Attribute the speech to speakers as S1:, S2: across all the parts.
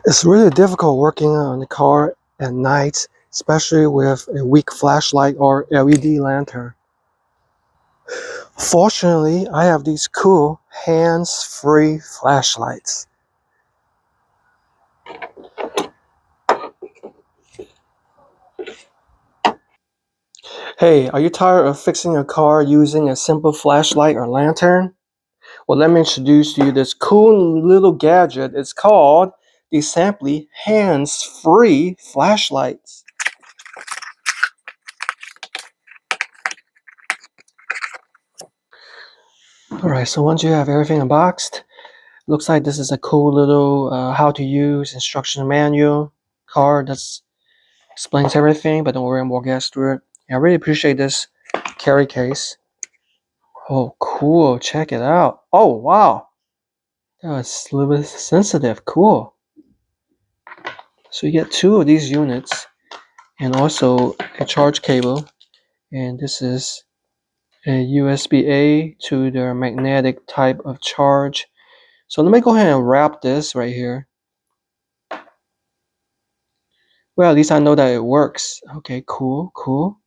S1: It's really difficult working on the car at night, especially with a weak flashlight or LED lantern. Fortunately, I have these cool hands-free flashlights. Hey, are you tired of fixing a car using a simple flashlight or lantern? Well, let me introduce you this cool little gadget. It's called the Samply hands-free flashlights. Alright, so once you have everything unboxed, looks like this is a cool little how to use instruction manual card that explains everything, but don't worry, we'll get through it. I really appreciate this carry case. Oh, cool. Check it out. Oh, wow. That was a little bit sensitive. Cool. So you get two of these units and also a charge cable. And this is a USB-A to the magnetic type of charge. So let me go ahead and wrap this right here. Well, at least I know that it works. Okay, cool, cool.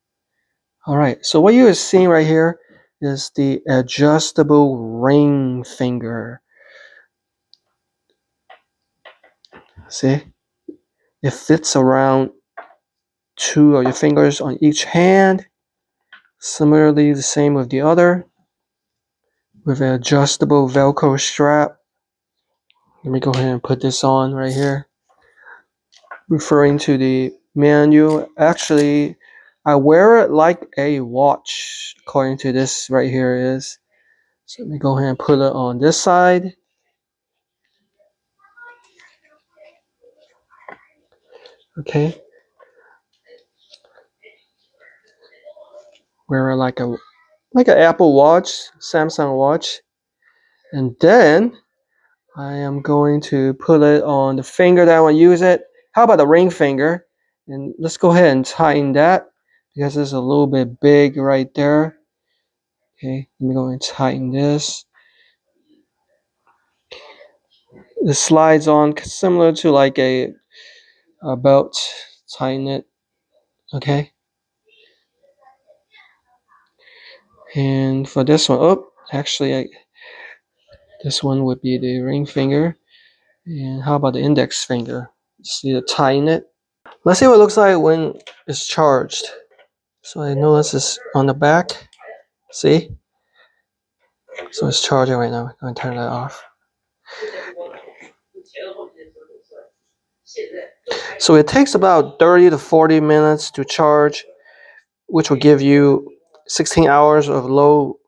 S1: All right, so what you are seeing right here is the adjustable ring finger. See? It fits around two of your fingers on each hand. Similarly, the same with the other. With an adjustable Velcro strap. Let me go ahead and put this on right here. Referring to the manual, actually, I wear it like a watch, according to this right here is. So let me go ahead and put it on this side. Okay. Wear it like an Apple Watch, Samsung watch. And then I am going to put it on the finger that I want to use it. How about the ring finger? And let's go ahead and tighten that because it's a little bit big right there. Okay, let me go and tighten this. It slides on similar to like a belt. Tighten it. Okay. And for this one, this one would be the ring finger. And how about the index finger? Just need to tighten it. Let's see what it looks like when it's charged. So I notice it's on the back. See? So it's charging right now. I'm going to turn that off. So it takes about 30 to 40 minutes to charge, which will give you 16 hours of low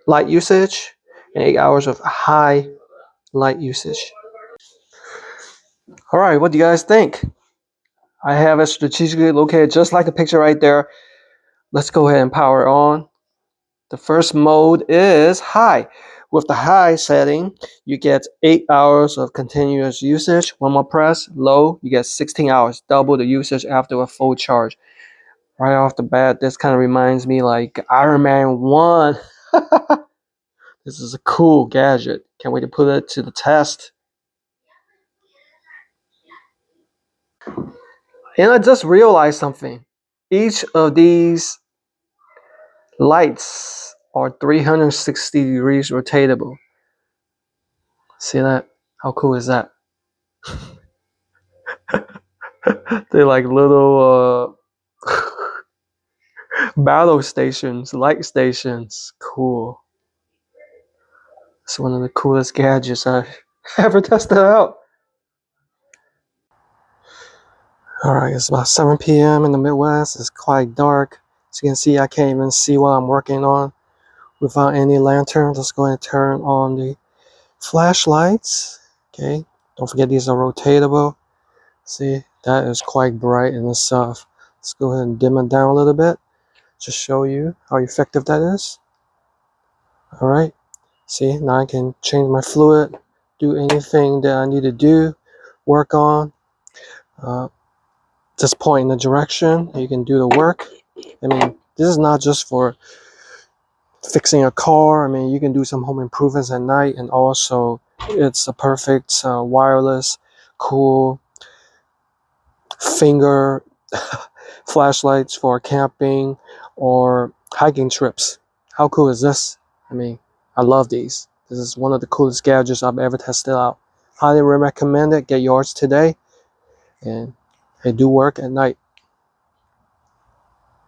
S1: light usage and 8 hours of high light usage. All right, what do you guys think? I have it strategically located just like the picture right there. Let's go ahead and power on. The first mode is high. With the high setting, you get 8 hours of continuous usage. One more press, low, you get 16 hours, double the usage after a full charge. Right off the bat, this kind of reminds me like Iron Man 1. This is a cool gadget. Can't wait to put it to the test. And I just realized something. Each of these lights are 360 degrees rotatable. See that? How cool is that? They're like little battle stations, light stations. Cool. It's one of the coolest gadgets I've ever tested out. Alright, it's about 7 p.m. in the Midwest. It's quite dark. As you can see, I can't even see what I'm working on without any lantern. Let's go ahead and turn on the flashlights. Okay, don't forget these are rotatable. See, that is quite bright in itself. Let's go ahead and dim it down a little bit to show you how effective that is. Alright, see, now I can change my fluid, do anything that I need to do, work on. Just point in the direction, you can do the work. I mean, this is not just for fixing a car. I mean, you can do some home improvements at night, and also it's a perfect wireless cool finger flashlights for camping or hiking trips. How cool is this? I mean, I love these. This is one of the coolest gadgets I've ever tested out. Highly recommend it. Get yours today. And they do work at night.